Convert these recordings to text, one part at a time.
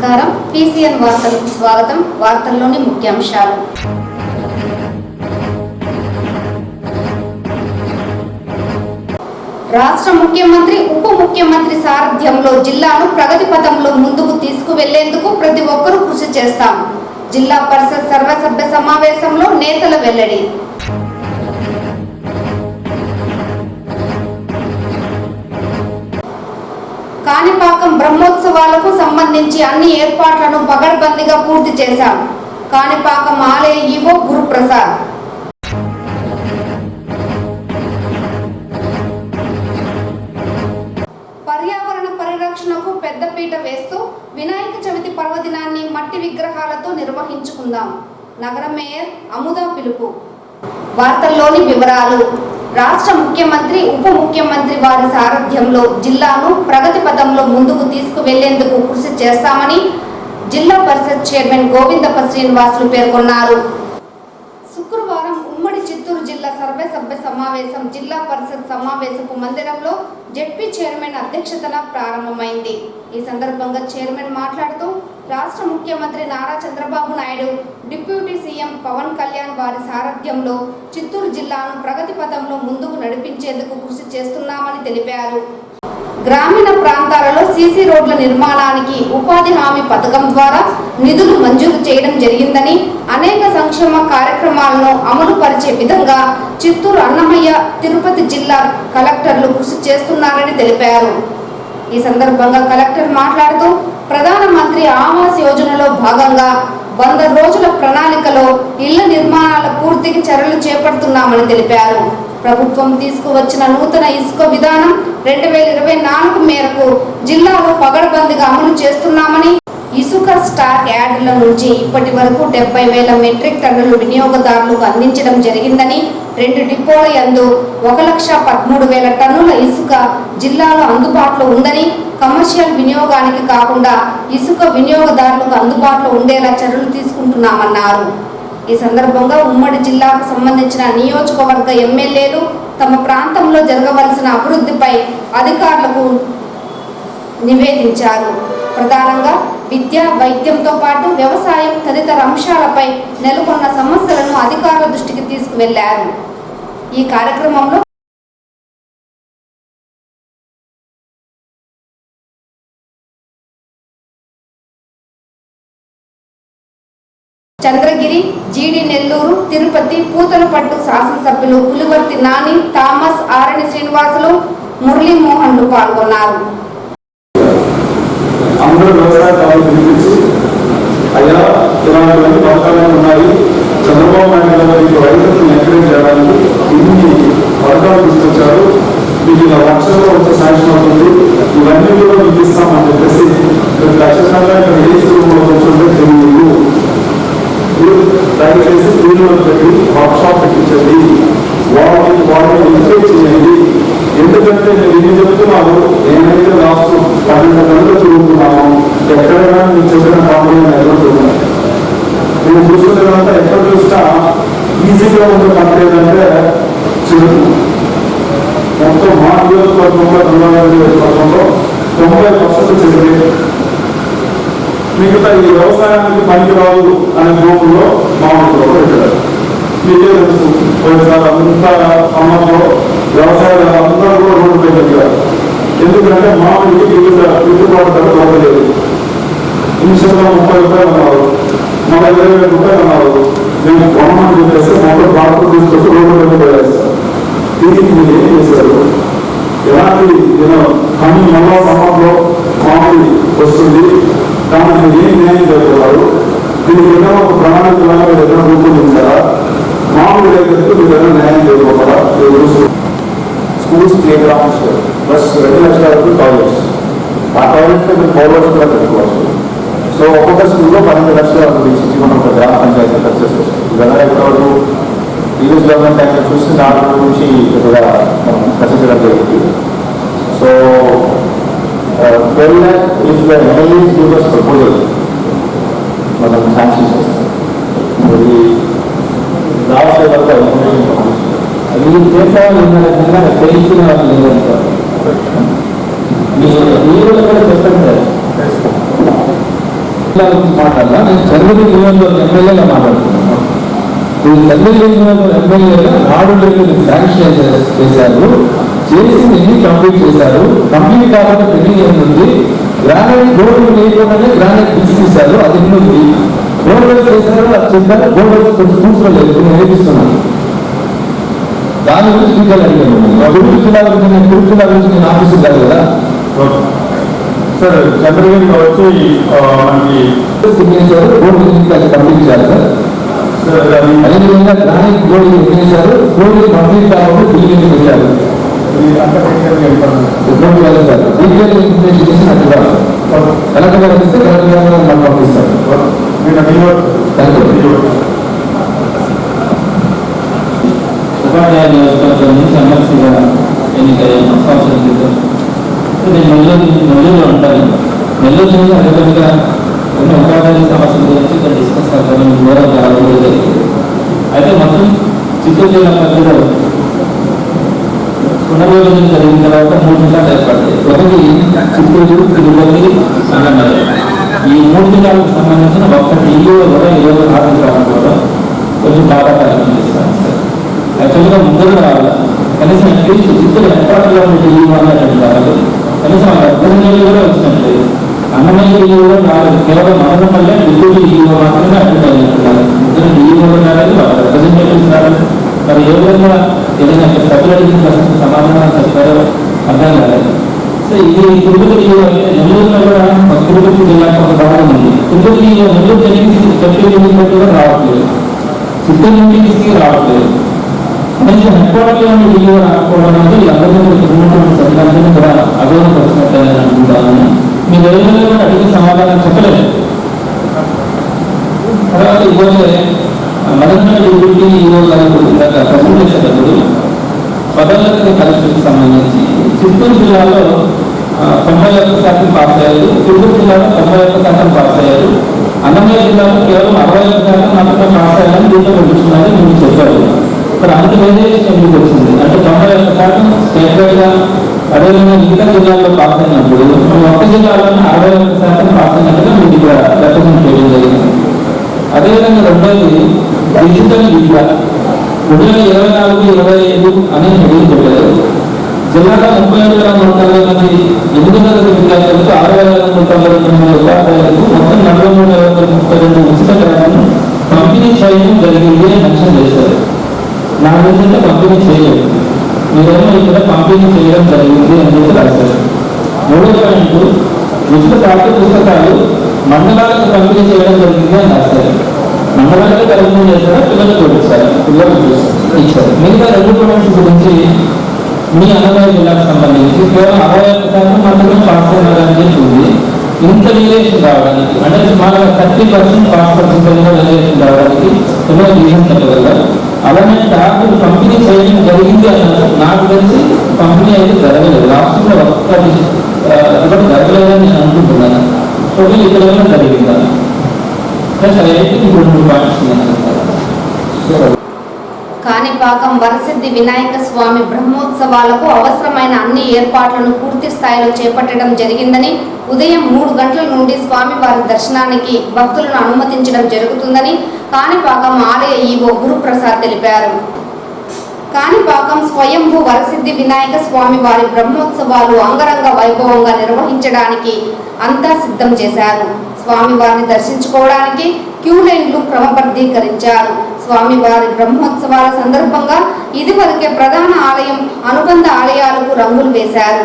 నమస్కారం. PCN వార్తలకు స్వాగతం. వార్తల్లోని ముఖ్యాంశాలు. రాష్ట్ర ముఖ్యమంత్రి ఉప ముఖ్యమంత్రి సారథ్యంలో జిల్లాను ప్రగతి పథంలో ముందుకు తీసుకువెళ్లేందుకు ప్రతి ఒక్కరూ కృషి చేస్తాం. జిల్లా పరిషత్ సర్వసభ్య సమావేశంలో నేతల వెల్లడి. కాణిపాకం బ్రహ్మోత్సవాలకు సంబంధించి అన్ని ఏర్పాట్లను పగడ్బందీగా పూర్తి చేశాం. కాణిపాకం ఆలయ ఈవో గురుప్రసాద్. పర్యావరణ పరిరక్షణకు పెద్దపీట వేస్తూ వినాయక చవితి పర్వదినాన్ని మట్టి విగ్రహాలతో నిర్వహించుకుందాం. నగర మేయర్ అముదా పిలుపు. వార్తల్లోని వివరాలు. రాష్ట్ర ముఖ్యమంత్రి ఉప ముఖ్యమంత్రి వారి సారథ్యంలో జిల్లాను ప్రగతి పథంలో ముందుకు తీసుకువెళ్లేందుకు కృషి చేస్తామని జిల్లా పరిషత్ చైర్మన్ గోవిందప్ప శ్రీనివాసులు పేర్కొన్నారు. శుక్రవారం ఉమ్మడి చిత్తూరు జిల్లా సర్వసభ్య సమావేశం జిల్లా పరిషత్ సమావేశపు మందిరంలో జెడ్పీ చైర్మన్ అధ్యక్షతన ప్రారంభమైంది. ఈ సందర్భంగా చైర్మన్ మాట్లాడుతూ రాష్ట్ర ముఖ్యమంత్రి నారా చంద్రబాబు నాయుడు, డిప్యూటీ సీఎం పవన్ కళ్యాణ్ వారి సారథ్యంలో చిత్తూరు జిల్లాను ప్రగతి పథంలో ముందుకు నడిపించేందుకు కృషి చేస్తున్నామని తెలిపారు. గ్రామీణ ప్రాంతాలలో సీసీ రోడ్ల నిర్మాణానికి ఉపాధి హామీ పథకం ద్వారా నిధులు మంజూరు చేయడం జరిగిందని, అనేక సంక్షేమ కార్యక్రమాలను అమలు పరిచే విధంగా చిత్తూరు, అన్నమయ్య, తిరుపతి జిల్లా కలెక్టర్లు కృషి చేస్తున్నారని తెలిపారు. ఈ సందర్భంగా కలెక్టర్ మాట్లాడుతూ ప్రధానమంత్రి ఆవాస్ యోజనలో భాగంగా 100 రోజుల ప్రణాళికలో ఇళ్ల నిర్మాణాల పూర్తికి చర్యలు చేపడుతున్నామని తెలిపారు. ప్రభుత్వం తీసుకువచ్చిన నూతన ఇసుక విధానం 2024 మేరకు జిల్లాలో పగడ్బందీగా అమలు చేస్తున్నామని, ఇసుక స్టాక్ యార్డుల నుంచి ఇప్పటి వరకు 70,000 మెట్రిక్ టన్నులు వినియోగదారులకు అందించడం జరిగిందని, 2 డిపోల యందు 1,13,000 టన్నుల ఇసుక జిల్లాలో అందుబాటులో ఉందని, కమర్షియల్ వినియోగానికి కాకుండా ఇసుక వినియోగదారులకు అందుబాటులో ఉండేలా చర్యలు తీసుకుంటున్నామన్నారు. ఈ సందర్భంగా ఉమ్మడి జిల్లాకు సంబంధించిన నియోజకవర్గ ఎమ్మెల్యేలు తమ ప్రాంతంలో జరగవలసిన అభివృద్ధిపై అధికారులకు నివేదించారు. ప్రధానంగా విద్య, వైద్యంతో పాటు వ్యవసాయం తదితర అంశాలపై నెలకొన్న సమస్యలను అధికారుల దృష్టికి తీసుకువెళ్లారు. ఈ కార్యక్రమంలో చంద్రగిరి, జీడి నెల్లూరు, తిరుపతి, పూతలపట్టు శాసనసభ్యులు పులివర్తి నాని, థామస్, ఆరణి శ్రీనివాసులు, మురళీమోహన్లు పాల్గొన్నారు. అందరూ వ్యవసాయదారులు పిలిపించి, అయ్యా ఇలాంటివన్నీ పథకాలు ఉన్నాయి, చంద్రబాబు నాయుడు గారు రైతులను ఎంకరేజ్ చేయడానికి ఇన్ని పథకాలు తీసుకొచ్చారు, మీకు ఇలా లక్షల్లో వచ్చే శాంక్షన్ అవుతుంది, ఇవన్నీ కూడా మీకు ఇస్తామని చెప్పేసి ఖచ్చితంగా ఇక్కడ ఏ స్కూల్లో కూర్చుంటే తెలియదు, దయచేసి స్కూల్లో పెట్టి వర్క్షాప్ పెట్టించండి, వాళ్ళని ఎంకరేజ్ చేయండి. ఎందుకంటే నేను ఇది చెప్తున్నాను, నేనైతే లాస్ట్ 12 గంటలు చదువుతున్నాను, ఎక్కడైనా మీరు చెప్పిన కాంపిటీషన్ ఎదుర్కొంటున్నాను. నేను చూసుకునేదంతా ఎక్కడ చూసినా ఈజీగా ఉన్న కంపెనీ అంటే చిరుకు. మొత్తం మా నియోజకవర్గంలో 90% చెరుకు. మిగతా ఈ వ్యవసాయానికి పనికిరాదు అనే భూముల్లో మామిడిలో పెట్టారు. మీకే తెలుసు, ఒకసారి అంతా సమ్మర్లో వ్యవసాయాలు అందరూ కూడా రోడ్డు పెట్టారు. ఎందుకంటే మామిడికి గిట్టుబాటు ధర దొరకలేదు. నిమిషంలో 30 రూపాయలు అన్నారు, మళ్ళీ 20,000 రూపాయలు అన్నారు. మేము గవర్నమెంట్ చెప్పేసి మొదటి బాటలు తీసుకొచ్చి రోడ్డు మీద వేస్తారు. దీనికి మీరు ఏం చేశారు? ఎలాంటి కానీ మళ్ళా సమ్మర్లో మామిడి వస్తుంది, దానికి మీరు ఏం న్యాయం చేస్తున్నారు? దీనికి ఏదైనా ఒక ప్రణాళికలాగా మీరు ఏదైనా రూపొందించారా? మామూలు రైతులకు మీరు ఏదైనా న్యాయం చేయకపోతారా? స్కూల్స్, ప్లే గ్రౌండ్స్ ప్లస్ 2 లక్షల వరకు టాయిలెట్స్. ఆ టాయిలెట్స్లో మీరు పౌడర్స్ కూడా పెట్టుకోవచ్చు. సో ఒక్కొక్క స్కూల్లో 12 లక్షల గురించి మనం ఒక గ్రామ పంచాయతీ సక్సెస్ వస్తుంది. ఇవన్నీ ఇప్పటివరకు ప్రీవియస్ గవర్నమెంట్ టైంలో చూసి 4 నుంచి పెద్దగా మనం రచించడం జరిగింది. So 12 lakh if the MLAs give us proposal, మనం శాంక్షన్ చేస్తాం. మరి లాస్ట్ వరకు ఇన్ఫర్మేషన్ అది చేసేవాళ్ళు ఉన్నారంటే పెంచిన వాళ్ళు లేదంటారు. మీరు కూడా చెప్పండి సార్. మాట్లాడాలా, నేను చంద్రగిరి నియోజకవర్గం ఎమ్మెల్యేగా మాట్లాడుతున్నాను. ఈ చంద్రగిరి నియోజకవర్గం ఎమ్మెల్యేగా నాడు రేపు శాంక్షన్ చేశారు, చేసింది కంప్లీట్ చేశారు. కంప్లీట్ కాకుండా పెండింగ్ ఏంటంటే గ్రానైట్ రోడ్లు లేకుండానే గ్రానైట్ తీసుకొచ్చారు, అది ఉంది. రోడ్ వర్క్ చేశారు, అది చెప్పారు. రోడ్ వర్క్ చూసుకోలేదు, నేను నేర్పిస్తున్నాను. దాని గురించి డీటెయిల్ అడిగాను. గురువు జిల్లా గురించి నేను గురువు జిల్లా గురించి నేను ఆఫీసు కాదు కదా సార్. చంద్రగిరిలో వచ్చి మనకి సిగ్నేచర్ రోడ్డు కంప్లీట్ చేయాలి సార్. అదేవిధంగా గ్రానైట్ రోడ్డు నిర్మించారు, రోడ్డు కంప్లీట్ కాకుండా బిల్డింగ్ చేశారు. డీటెయిల్ ఇన్ఫర్మేషన్ చేసి నాకు కలెక్టర్ గారు ఇస్తే కలెక్టర్ గారు నాకు పంపిస్తారు. ఉపాధ్యాయ నియోజకవర్గం నుంచి ఎమ్మెల్సీగా ఎన్నికయ్యాను సంవత్సరం క్రితం. నేను నెల్లూరులో ఉంటాను. నెల్లూరు నుంచి అదేవిధంగా కొన్ని ఉపాధ్యాయ సమస్యల గురించి ఇక్కడ డిస్కస్ అవుతాను. దూరంగా రావడం జరిగింది. అయితే మొత్తం చిత్తూరు జిల్లా పరిధిలో పునర్విభజన జరిగిన తర్వాత 3 జిల్లాలు ఏర్పడతాయి. ఒకటి చిత్తూరు, తిరుపతి, అన్నమయ్య. ఈ 3 జిల్లాలకు సంబంధించిన ఒక్క ఢిల్లీలో కూడా ఈరోజు రావడం కొంచెం బాధాకరంగా చేస్తాను సార్. యాక్చువల్గా ముందర రావాలి, కనీసం అట్లీస్ట్ చిత్తూరు హెడ్క్వార్టర్లో ఉన్న ఢిల్లీ వాళ్ళని రావాలి, కనీసం రిప్రజెంటేటివ్ కూడా వచ్చినట్లేదు. అన్నమయ్య ఢిల్లీ కూడా రాలేదు, కేవలం మండలం వల్లే ఢిల్లీ ఢిల్లీలో మాత్రమే అటెండ్ అయినట్టున్నారు. ముగ్గురు ఢిల్లీలో రాలేదు, వాళ్ళ రిప్రజెంటేటివ్స్ రాలేదు. మరి ఏ విధంగా ఏదైనా సభ్యులకి సమాధానం చెప్పారో అర్థం కాలేదు. సో ఇది తిరుపతి నెల్లూరులో కూడా తిరుపతి జిల్లాకు ఒక భాగం ఉంది. తిరుపతి నెల్లూరు జరిగింది కూడా రావట్లేదు, చిత్తూరు నుంచి తీసుకు రావట్లేదు. మంచి హెడ్క్వార్టర్లో ఉండి ఢిల్లీ రాకపోవడం అనేది అందరినీ ఉన్నటువంటి సభ్యులందరినీ కూడా అభివృద్ధిపరిచినట్టు అనుకుంటాను. మీరు ఏ విధంగా కూడా అడిగిన సమాధానం చెప్పలేదు. తర్వాత ఈరోజు మదనపల్లి డిప్యూటీ ఈఓ గారు ప్రజెంటేషన్ అప్పుడు పదోన్నతి కలెక్షన్కి సంబంధించి చిత్తూరు జిల్లాలో 91% పాస్ అయ్యారు, తిరుపతి జిల్లాలో 91% పాస్ అయ్యారు, అన్నమయ్య జిల్లాలో కేవలం 61% మాత్రమే పాస్ అయ్యారని దీంట్లో పంపించుకున్నారని మీరు చెప్పారు. మరి అంత వేరియేషన్ ఎందుకు వచ్చింది అంటే 91% స్టేట్ వైడ్గా అదేవిధంగా మిగతా జిల్లాల్లో పాస్ అయినప్పుడు ఒక్క జిల్లాలోనే 61% పాస్ అయినట్టుగా మీకు ఇక్కడ రిప్రజెంట్ చేయడం జరిగింది. అదేవిధంగా రెండోది డిజిటల్ విద్య 2024-25 అని షెడ్యూల్ పెట్టారు. జిల్లాలో 37,190 మంది 8వ తరగతి విద్యార్థులకు 6,192 ఉపాధ్యాయులకు మొత్తం 43,32 ఉచిత గ్రామాలను పంపిణీ చేయడం జరిగింది అని మెన్షన్ చేశారు. నా గురించి పంపిణీ చేయలేదు, మీరేమో ఇక్కడ పంపిణీ చేయడం జరిగింది అని చెప్పి రాశారు. 3వ పాయింట్ ఉచిత పాఠ్య పుస్తకాలు మండలాలకు పంపిణీ చేయడం జరిగింది అని రాశారు. మండలాలకు కరెక్షన్ చేశారా, పిల్లలకు చూపిస్తారు, పిల్లలకు ఇచ్చారు. మిగతా 2 పాయింట్స్ గురించి మీ అన్నమయ్య జిల్లాకు సంబంధించి కేవలం 61% మాత్రమే పాస్ అయినారని చెప్పింది. ఇంత రిలేషన్ రావడానికి అంటే సుమారుగా 30% పాస్ పర్సెంటేజ్గా రిలేషన్ రావడానికి ఎన్నో రీజన్ చెప్పగలరు. అలానే డాక్టర్ పంపిణీ చేయడం జరిగింది అన్నారు. నాకు తెలిసి పంపిణీ అయితే జరగలేదు, రాష్ట్రంలో ఒక్కటి ఇవ్వడం జరగలేదని నేను అనుకుంటున్నాను. టోటల్ ఇక్కడ ఏమైనా జరిగిందా? ప్లస్ అదైతే 2 పాయింట్స్. కాణిపాకం వరసిద్ధి వినాయక స్వామి బ్రహ్మోత్సవాలకు అవసరమైన అన్ని ఏర్పాట్లను పూర్తి స్థాయిలో చేపట్టడం జరిగిందని, ఉదయం 3 గంటల నుండి స్వామివారి దర్శనానికి భక్తులను అనుమతించడం జరుగుతుందని కాణిపాకం ఆలయ ఈవో గురుప్రసాద్ తెలిపారు. కాణిపాకం స్వయంభూ వరసిద్ధి వినాయక స్వామి వారి బ్రహ్మోత్సవాలు అంగరంగ వైభవంగా నిర్వహించడానికి అంతా సిద్ధం చేశారు. స్వామివారిని దర్శించుకోవడానికి క్యూ లైన్లు క్రమబద్ధీకరించారు. స్వామివారి బ్రహ్మోత్సవాల సందర్భంగా ఇదివరకే ప్రధాన ఆలయం, అనుబంధ ఆలయాలకు రంగులు వేశారు.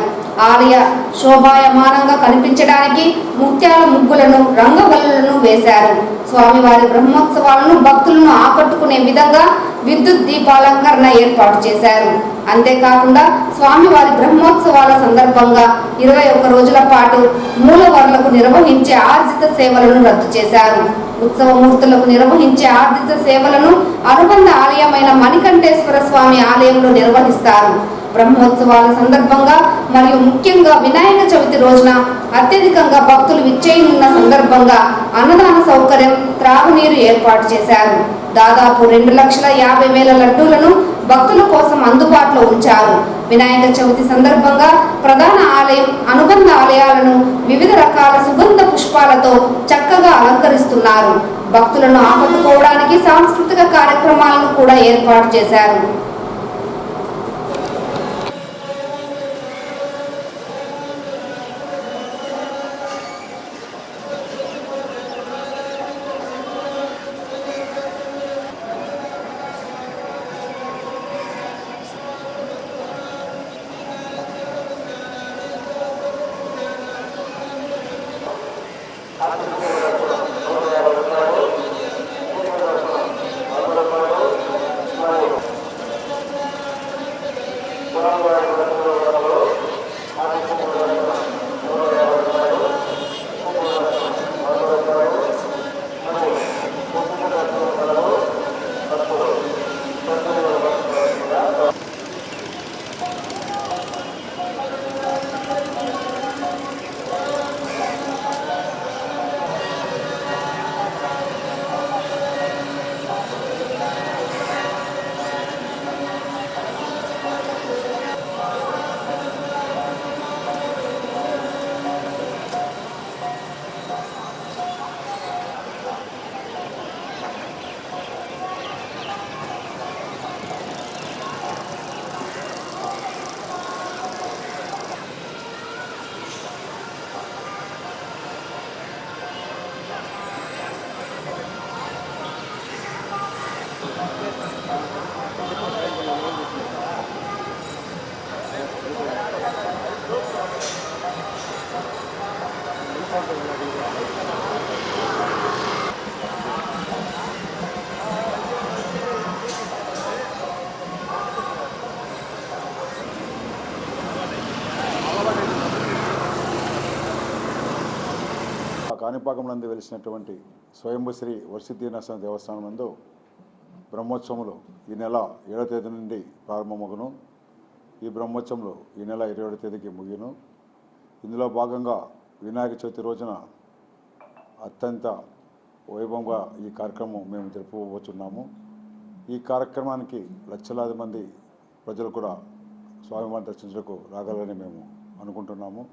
ఆలయ శోభాయమానంగా కనిపించడానికి ముత్యాల ముగ్గులను, రంగవల్లులను వేశారు. స్వామివారి బ్రహ్మోత్సవాలను భక్తులను ఆకట్టుకునే విధంగా విద్యుత్ దీపాలంకరణ ఏర్పాటు చేశారు. అంతేకాకుండా స్వామివారి బ్రహ్మోత్సవాల సందర్భంగా 21 రోజుల పాటు మూలవర్లకు నిర్వహించే ఆర్జిత సేవలను రద్దు చేశారు. ఉత్సవమూర్తులకు నిర్వహించే ఆర్జిత సేవలను అనుబంధ ఆలయమైన మణికంఠేశ్వర స్వామి ఆలయంలో నిర్వహిస్తారు. బ్రహ్మోత్సవాల సందర్భంగా మరియు ముఖ్యంగా వినాయక చవితి రోజున అత్యధికంగా భక్తులు విచ్చేయనున్న సందర్భంగా అన్నదాన సౌకర్యం, త్రాగునీరు ఏర్పాటు చేశారు. దాదాపు 2,50,000 లడ్డూలను భక్తుల కోసం అందుబాటులో ఉంచారు. వినాయక చవితి సందర్భంగా ప్రధాన ఆలయం, అనుబంధ ఆలయాలను వివిధ రకాల సుగంధ పుష్పాలతో చక్కగా అలంకరిస్తున్నారు. భక్తులను ఆకట్టుకోవడానికి సాంస్కృతిక కార్యక్రమాలను కూడా ఏర్పాటు చేశారు. కాణిపాకం నందు వెలిసినటువంటి స్వయంభూ శ్రీ వరసిద్ధి నరసింహ దేవస్థానం నందు బ్రహ్మోత్సవములు ఈ నెల 7వ తేదీ నుండి ప్రారంభమగును. ఈ బ్రహ్మోత్సవంలో ఈ నెల 20వ తేదీకి ముగిను. ఇందులో భాగంగా వినాయక చవితి రోజున అత్యంత వైభవంగా ఈ కార్యక్రమం మేము జరుపుకోబోతున్నాము. ఈ కార్యక్రమానికి లక్షలాది మంది ప్రజలు కూడా స్వామివారిని దర్శించడానికి రాగలని మేము అనుకుంటున్నాము.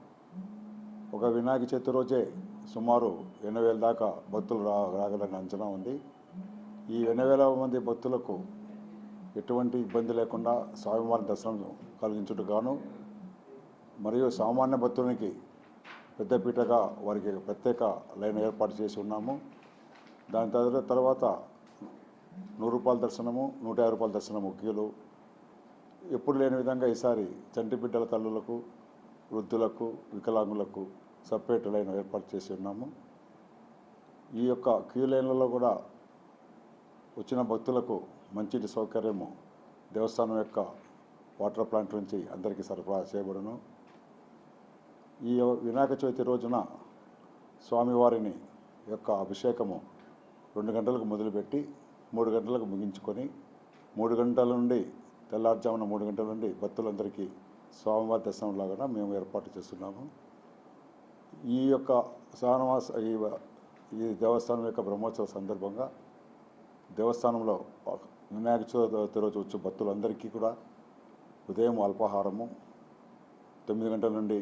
ఒక వినాయక చవితి రోజే సుమారు 80,000 దాకా భక్తులు రాగలని అంచనా ఉంది. ఈ 80,000 మంది భక్తులకు ఎటువంటి ఇబ్బంది లేకుండా స్వామివారి దర్శనం కలిగించుటకు గాను మరియు సామాన్య భక్తునికి పెద్దపీటగా వారికి ప్రత్యేక లైన్ ఏర్పాటు చేసి ఉన్నాము. దాని తర్వాత 100 రూపాయల దర్శనము, 150 రూపాయల దర్శనము క్యూలు ఎప్పుడు లేని విధంగా ఈసారి చంటి బిడ్డల తల్లులకు, వృద్ధులకు, వికలాంగులకు సపరేట్ లైన్ ఏర్పాటు చేసి ఉన్నాము. ఈ యొక్క క్యూ లైన్లలో కూడా వచ్చిన భక్తులకు మంచిటి సౌకర్యము దేవస్థానం యొక్క వాటర్ ప్లాంట్ నుంచి అందరికీ సరఫరా చేయబడును. ఈ వినాయక చవితి రోజున స్వామివారిని యొక్క అభిషేకము 2 గంటలకు మొదలుపెట్టి 3 గంటలకు ముగించుకొని 3 గంటల నుండి తెల్లారుజామున 3 గంటల నుండి భక్తులందరికీ స్వామివారి దర్శనం లాగా మేము ఏర్పాటు చేస్తున్నాము. ఈ యొక్క ఈ దేవస్థానం యొక్క బ్రహ్మోత్సవ సందర్భంగా దేవస్థానంలో వినాయక చవితి రోజు వచ్చే భక్తులందరికీ కూడా ఉదయం అల్పాహారము, 9 గంటల నుండి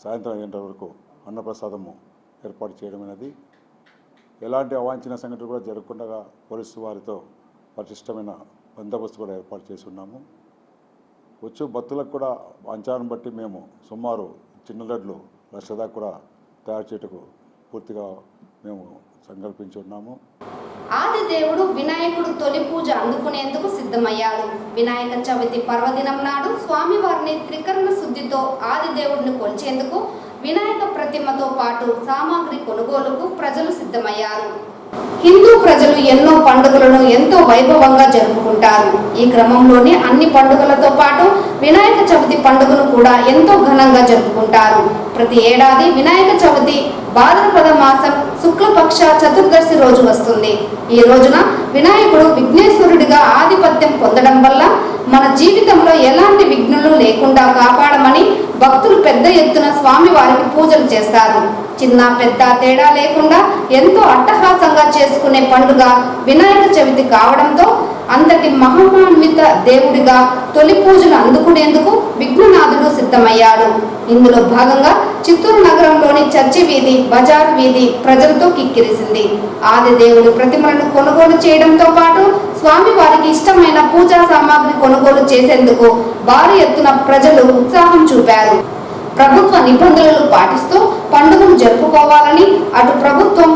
సాయంత్రం 5 గంటల వరకు అన్నప్రసాదము ఏర్పాటు చేయడం అనేది ఎలాంటి అవాంఛనీయ సంఘటనలు కూడా జరగకుండా పోలీసు వారితో పటిష్టమైన బందోబస్తు కూడా ఏర్పాటు చేసి ఉన్నాము. వచ్చు భక్తులకు కూడా అంచనాను బట్టి మేము సుమారు చిన్న లడ్లు 1,00,000 దాకా కూడా తయారు చేయటకు పూర్తిగా మేము సంకల్పించి ఉన్నాము. ఆది దేవుడు వినాయకుడు తొలి పూజ అందుకునేందుకు సిద్ధమయ్యాడు. వినాయక చవితి పర్వదినం నాడు స్వామివారిని త్రికరణ శుద్ధితో ఆది దేవుడిని కొలిచేందుకు వినాయక ప్రతిమతో పాటు సామాగ్రి కొనుగోలుకు ప్రజలు సిద్ధమయ్యారు. హిందూ ప్రజలు ఎన్నో పండుగలను ఎంతో వైభవంగా జరుపుకుంటారు. ఈ క్రమంలోనే అన్ని పండుగలతో పాటు వినాయక చవితి పండుగను కూడా ఎంతో ఘనంగా జరుపుకుంటారు. ప్రతి ఏడాది వినాయక చవితి భాద్రపద మాసం శుక్లపక్ష చతుర్దశి రోజు వస్తుంది. ఈ రోజున వినాయకుడు విఘ్నేశ్వరుడిగా ఆధిపత్యం పొందడం వల్ల మన జీవితంలో ఎలాంటి విఘ్నులు లేకుండా కాపాడమని భక్తులు పెద్ద ఎత్తున స్వామివారికి పూజలు చేస్తారు. చిన్న పెద్ద తేడా లేకుండా ఎంతో అట్టహాసంగా చేసుకునే పండుగ వినాయక చవితి కావడంతో అంతటి మహిమాన్విత దేవుడిగా తొలి పూజలు అందుకునేందుకు విఘ్ననాథుడు సిద్ధమయ్యాడు. ఇందులో భాగంగా చిత్తూరు నగరంలోని చర్చి వీధి, బజారు వీధి ప్రజలతో కిక్కిరిసింది. ఆది దేవుడి ప్రతిమలను కొనుగోలు చేయడంతో పాటు స్వామివారికి ఇష్టమైన పూజా సామాగ్రి కొనుగోలు చేసేందుకు భారీ ఎత్తున ప్రజలు ఉత్సాహం చూపారు. ప్రభుత్వ నిబంధనలు పాటిస్తూ పండుగను జరుపుకోవాలని అటు ప్రభుత్వం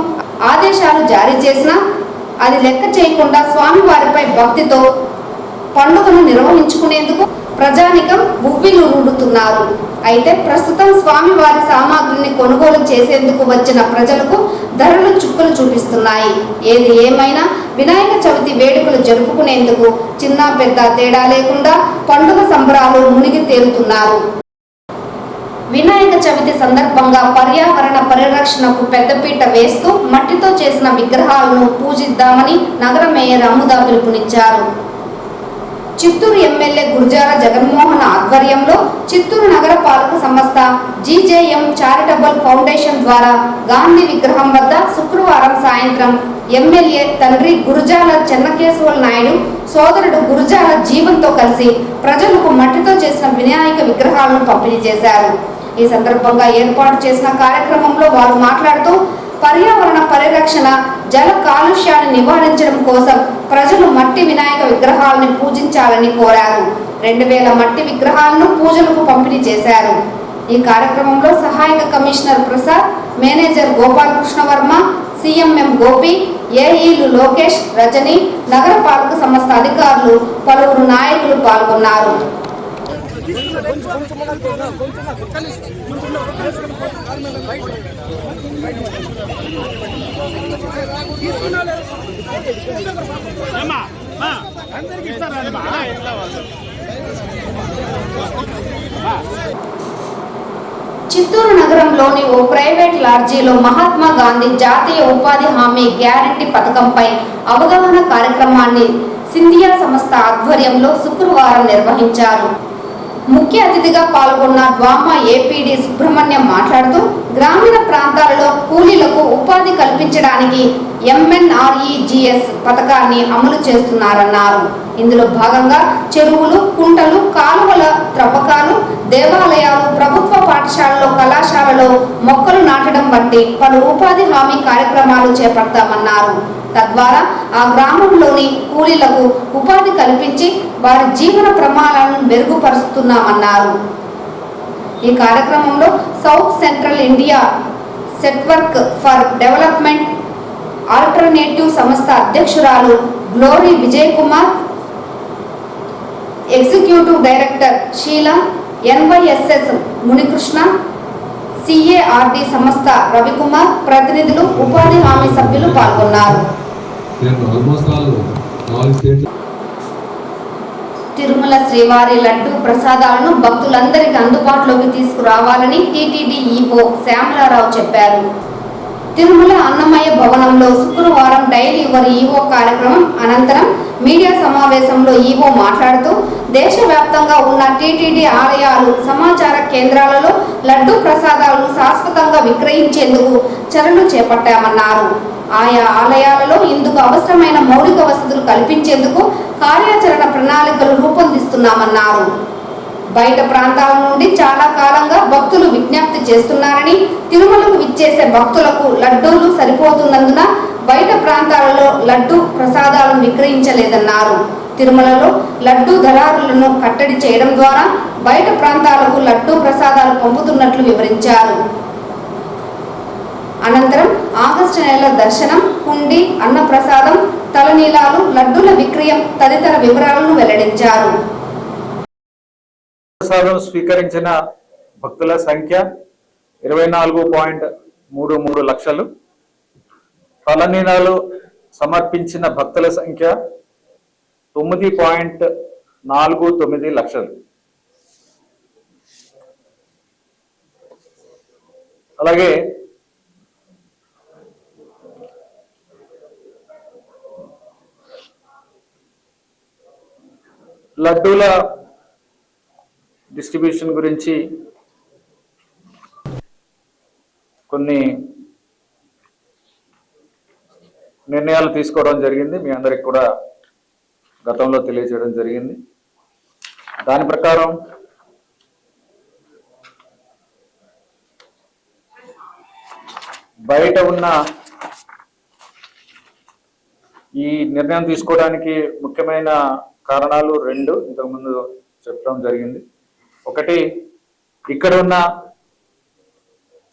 ఆదేశాలు జారీ చేసినా అది లెక్క చేయకుండా స్వామివారిపై భక్తితో పండుగను నిర్వహించుకునేందుకు ప్రజానికం ఉవ్విళ్లూరుతున్నారు. అయితే ప్రస్తుతం స్వామివారి సామాగ్రిని కొనుగోలు చేసేందుకు వచ్చిన ప్రజలకు ధరలు చుక్కలు చూపిస్తున్నాయి. ఏది ఏమైనా వినాయక చవితి వేడుకలు జరుపుకునేందుకు చిన్న పెద్ద తేడా లేకుండా పండుగ సంబరాలు మునిగి తేలుతున్నారు. వినాయక చవితి సందర్భంగా పర్యావరణ పరిరక్షణకు పెద్దపీట వేస్తూ మట్టితో చేసిన విగ్రహాలను పూజిద్దామని నగర మేయర్ అముదా పిలుపునిచ్చారు. చిత్తూరు ఎమ్మెల్యే గురజాల జగన్మోహన్ ఆధ్వర్యంలో చిత్తూరు నగర పాలక సంస్థ జీజేఎం చారిటబుల్ ఫౌండేషన్ ద్వారా గాంధీ విగ్రహం వద్ద శుక్రవారం సాయంత్రం ఎమ్మెల్యే తండ్రి గురజాల చెన్నకేశవ నాయుడు సోదరుడు గురజాల జీవన్తో కలిసి ప్రజలకు మట్టితో చేసిన వినాయక విగ్రహాలను పంపిణీ చేశారు. ఈ సందర్భంగా ఏర్పాటు చేసిన కార్యక్రమంలో వారు మాట్లాడుతూ పర్యావరణ పరిరక్షణ, జల కాలుష్యాన్ని నివారించడం కోసం ప్రజలు మట్టి వినాయక విగ్రహాలను పూజించాలని కోరారు. 2000 మట్టి విగ్రహాలను పూజలకు పంపిణీ చేశారు. ఈ కార్యక్రమంలో సహాయక commissioner Prasad, manager Gopalakrishna Varma, CMM Gopi, ఏఈలు లోకేష్, రజని, నగర పాలక సంస్థ అధికారులు, పలువురు నాయకులు పాల్గొన్నారు. చిత్తూరు నగరంలోని ఓ ప్రైవేట్ లాడ్జీలో మహాత్మా గాంధీ జాతీయ ఉపాధి హామీ గ్యారంటీ పథకంపై అవగాహన కార్యక్రమాన్ని సింధియా సంస్థ ఆధ్వర్యంలో శుక్రవారం నిర్వహించారు. ముఖ్య అతిథిగా పాల్గొన్న డ్వామా ఏపీడీ సుబ్రహ్మణ్యం మాట్లాడుతూ గ్రామీణ ప్రాంతాలలో కూలీలకు ఉపాధి కల్పించడానికి ఎంఎన్ఆర్ఈజీఎస్ పథకాన్ని అమలు చేస్తున్నారన్నారు. ఇందులో భాగంగా చెరువులు, కుంటలు, కాలువల త్రవ్వకాలు, దేవాలయాలు, ప్రభుత్వ పాఠశాలలో, కళాశాలలో మొక్కలు నాటడం వంటి పలు ఉపాధి హామీ కార్యక్రమాలు చేపడతామన్నారు. తద్వారా ఆ గ్రామంలోని కూలీలకు ఉపాధి కల్పించి వారి జీవన ప్రమాణాలను మెరుగుపరుస్తున్నామన్నారు. ఈ కార్యక్రమంలో south central India network for development alternative సంస్థ అధ్యక్షురాలు Glory Vijay Kumar, executive director Sheela, NYSS Munikrishna, CARD సంస్థ రవికుమార్, ప్రతినిధులు, ఉపాధి హామీ సభ్యులు పాల్గొన్నారు. తిరుమల శ్రీవారి లడ్డు ప్రసాదాలను భక్తులందరికీ అందుబాటులోకి తీసుకురావాలని టీటీడీ ఈవో శ్యామలారావు చెప్పారు. తిరుమల అన్నమయ్య భవనంలో శుక్రవారం డైలీ యువర్ ఈవో కార్యక్రమం అనంతరం మీడియా సమావేశంలో ఈవో మాట్లాడుతూ దేశవ్యాప్తంగా ఉన్న టీటీడీ ఆలయాలు, సమాచార కేంద్రాలలో లడ్డు ప్రసాదాలను శాశ్వతంగా విక్రయించేందుకు చర్యలు చేపట్టామన్నారు. ఆయా ఆలయాలలో ఇందుకు అవసరమైన మౌలిక వసతులు కల్పించేందుకు కార్యాచరణ ప్రణాళికలు రూపొందిస్తున్నామన్నారు. బయట ప్రాంతాల నుండి చాలా కాలంగా భక్తులు విజ్ఞప్తి చేస్తున్నారని, తిరుమలకు విచ్చేసే భక్తులకు లడ్డూలు సరిపోతున్నందున బయట ప్రాంతాలలో లడ్డు ప్రసాదాలను విక్రయించలేదన్నారు. తిరుమలలో లడ్డు దళారులను కట్టడి చేయడం ద్వారా బయట ప్రాంతాలకు లడ్డు ప్రసాదాలు పంపుతున్నట్లు వివరించారు. అనంతరం ఆగస్టు నెల దర్శనం, హుండీ, అన్నప్రసాదం, తలనీలాలు, లడ్డూల విక్రయం తదితర వివరాలను వెల్లడించారు. ప్రసాదం స్వీకరించిన భక్తుల సంఖ్య 24.33 లక్షలు. తలనీలాలు సమర్పించిన భక్తుల సంఖ్య 9.49 లక్షలు. అలాగే లడ్డూల డిస్ట్రిబ్యూషన్ గురించి కొన్ని నిర్ణయాలు తీసుకోవడం జరిగింది. మీ అందరికి కూడా గతంలో తెలియజేయడం జరిగింది. దాని ప్రకారం బయట ఉన్న ఈ నిర్ణయం తీసుకోవడానికి ముఖ్యమైన కారణాలు 2 ఇంతకుముందు చెప్పడం జరిగింది. ఒకటి, ఇక్కడ ఉన్న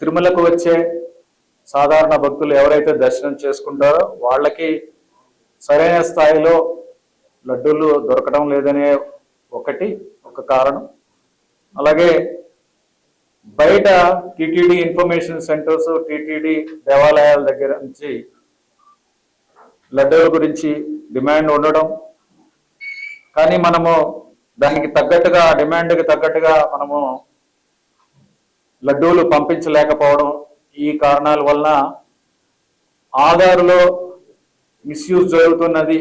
తిరుమలకు వచ్చే సాధారణ భక్తులు ఎవరైతే దర్శనం చేసుకుంటారో వాళ్ళకి సరైన స్థాయిలో లడ్డూలు దొరకడం లేదనే ఒక కారణం. అలాగే బయట టీటీడీ ఇన్ఫర్మేషన్ సెంటర్స్, టీటీడీ దేవాలయాల దగ్గర నుంచి లడ్డూల గురించి డిమాండ్ ఉండడం, కానీ మనము దానికి తగ్గట్టుగా డిమాండ్కి తగ్గట్టుగా మనము లడ్డూలు పంపించలేకపోవడం, ఈ కారణాల వలన ఆధార్లో మిస్యూజ్ జరుగుతున్నది.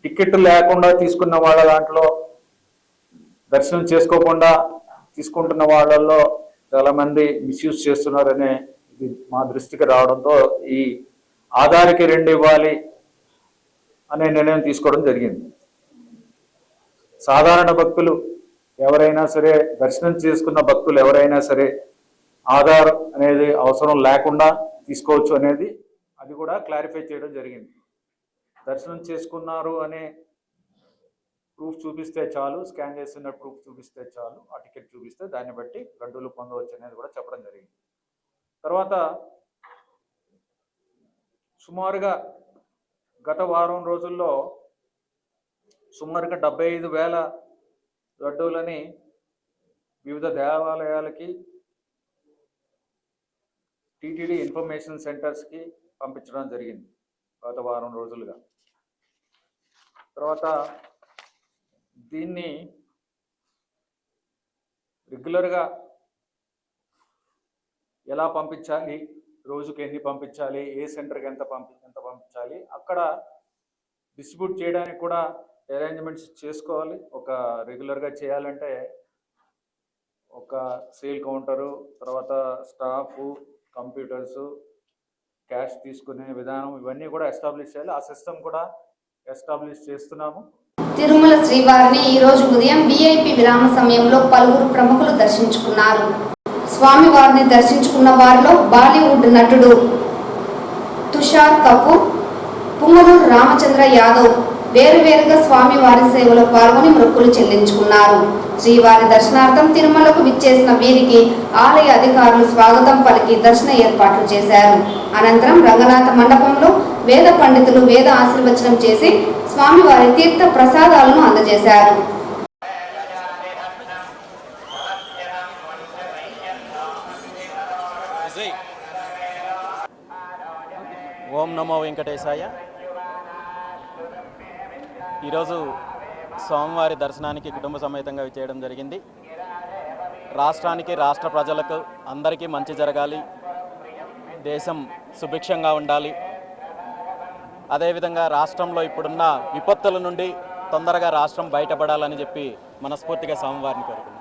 టికెట్ లేకుండా తీసుకున్న వాళ్ళ దాంట్లో దర్శనం చేసుకోకుండా తీసుకుంటున్న వాళ్ళల్లో చాలా మంది మిస్యూజ్ చేస్తున్నారనే ఇది మా దృష్టికి రావడంతో ఈ ఆధార్కి 2 ఇవ్వాలి అనే నిర్ణయం తీసుకోవడం జరిగింది. సాధారణ భక్తులు ఎవరైనా సరే, దర్శనం చేసుకున్న భక్తులు ఎవరైనా సరే ఆధార్ అనేది అవసరం లేకుండా తీసుకోవచ్చు అనేది అది కూడా క్లారిఫై చేయడం జరిగింది. దర్శనం చేసుకున్నారు అనే ప్రూఫ్ చూపిస్తే చాలు, స్కాన్ చేస్తున్న ప్రూఫ్ చూపిస్తే చాలు, ఆ టికెట్ చూపిస్తే దాన్ని బట్టి లడ్డూలు పొందవచ్చు అనేది కూడా చెప్పడం జరిగింది. తర్వాత సుమారుగా గత వారం రోజుల్లో సుమారుగా 75,000 లడ్డూలని వివిధ దేవాలయాలకి, టీటీడీ ఇన్ఫర్మేషన్ సెంటర్స్కి పంపించడం జరిగింది గత వారం రోజులుగా. తర్వాత దీన్ని రెగ్యులర్గా ఎలా పంపించాలి, రోజుకి ఎన్ని పంపించాలి, ఏ సెంటర్కి ఎంత పంపించాలి, అక్కడ డిస్ట్రిబ్యూట్ చేయడానికి కూడా అరేంజ్మెంట్స్ చేసుకోవాలి. ఒక రెగ్యులర్గా చేయాలంటే ఒక సేల్ కౌంటరు, తర్వాత స్టాఫ్, కంప్యూటర్స్, క్యాష్ తీసుకునే విధానం, ఇవన్నీ కూడా ఎస్టాబ్లిష్ చేయాలి. ఆ సిస్టమ్ కూడా ఎస్టాబ్లిష్ చేస్తున్నాము. తిరుమల శ్రీవారిని ఈరోజు ఉదయం VIP విరామ సమయంలో పలువురు ప్రముఖులు దర్శించుకున్నారు. స్వామివారిని దర్శించుకున్న వారిలో బాలీవుడ్ నటుడు తుషార్ కపూర్, పుంగనూరు రామచంద్ర యాదవ్ వేరువేరుగా స్వామివారి సేవలో పాల్గొని మొక్కులు చెల్లించుకున్నారు. శ్రీవారి దర్శనార్థం తిరుమలకు విచ్చేసిన వీరికి ఆలయ అధికారులు స్వాగతం పలికి దర్శన ఏర్పాట్లు చేశారు. అనంతరం రంగనాథ మండపంలో వేద పండితులు వేద ఆశీర్వచనం చేసి స్వామివారి తీర్థ ప్రసాదాలను అందజేశారు. ఓం నమో వెంకటేశాయ. ఈరోజు స్వామివారి దర్శనానికి కుటుంబ సమేతంగా చేయడం జరిగింది. రాష్ట్రానికి, రాష్ట్ర ప్రజలకు అందరికీ మంచి జరగాలి, దేశం సుభిక్షంగా ఉండాలి, అదేవిధంగా రాష్ట్రంలో ఇప్పుడున్న విపత్తుల నుండి తొందరగా రాష్ట్రం బయటపడాలని చెప్పి మనస్ఫూర్తిగా స్వామివారిని కోరుకున్నాం.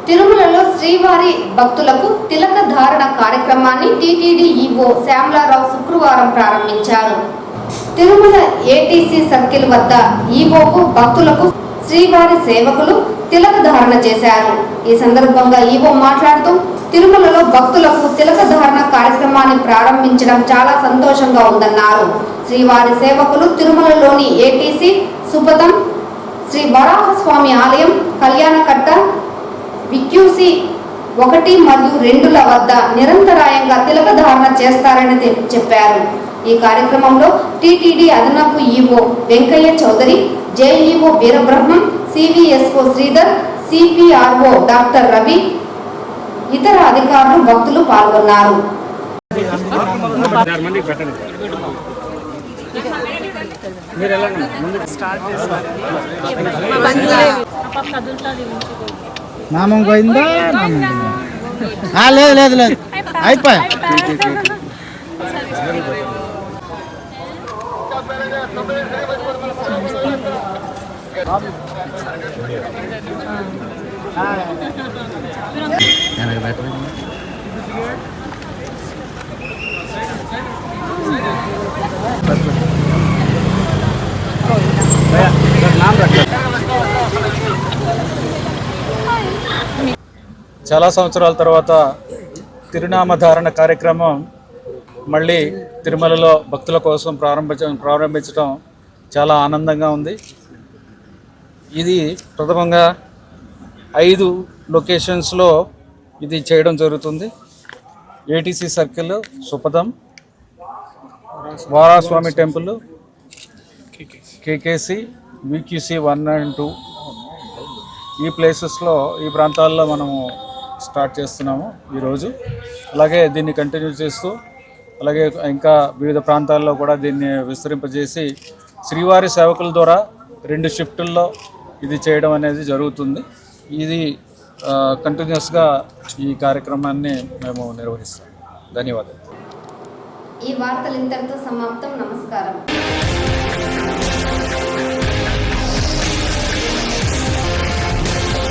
తిరుమలలో శ్రీవారి భక్తులకు తిలక ధారణ కార్యక్రమాన్ని టీటీడీ ఈవో శ్యామలారావు శుక్రవారం ప్రారంభించారు. తిరుమల ATC సర్కిల్ వద్ద ఈవోకు భక్తులకు శ్రీవారి సేవకులు తిలక ధారణ చేశారు. ఈ సందర్భంగా ఈవో మాట్లాడుతూ తిరుమలలో భక్తులకు తిలక ధారణ కార్యక్రమాన్ని ప్రారంభించడం చాలా సంతోషంగా ఉందన్నారు. శ్రీవారి సేవకులు తిరుమలలోని ATC, సుపథం, శ్రీ వరాహస్వామి ఆలయం, కళ్యాణకట్ట, VQC 1 మరియు 2ల వద్ద నిరంతరాయంగా తిలక ధారణ చేస్తారని చెప్పారు. ఈ కార్యక్రమంలో టీటీడీ అదనపు EO Venkaiah Chowdary, JEO Veerabrahmam, CVSO Sridhar, CPRO doctor Ravi, ఇతర అధికారులు, భక్తులు పాల్గొన్నారు. నామం పోయిందా? లేదు లేదు లేదు, అయిపోయా. చాలా సంవత్సరాల తర్వాత తిరునామధారణ కార్యక్రమం మళ్ళీ తిరుమలలో భక్తుల కోసం ప్రారంభించడం చాలా ఆనందంగా ఉంది. ఇది ప్రథమంగా 5 లొకేషన్స్లో ఇది చేయడం జరుగుతుంది. ఏటీసీ సర్కిల్, సుపదం, Varaswamy temple, KKC, VQC 1 and 2 ఈ ప్లేసెస్లో, ఈ ప్రాంతాల్లో మనము స్టార్ట్ చేస్తున్నాము ఈరోజు. అలాగే దీన్ని కంటిన్యూ చేస్తూ అలాగే ఇంకా వివిధ ప్రాంతాల్లో కూడా దీన్ని విస్తరింపజేసి శ్రీవారి సేవకుల ద్వారా 2 షిఫ్టుల్లో ఇది చేయడం అనేది జరుగుతుంది. ఇది కంటిన్యూస్గా ఈ కార్యక్రమాన్ని మేము నిర్వహిస్తాం. ధన్యవాదాలు. ఈ వార్తలు ఇంతటితో సమాప్తం. నమస్కారం.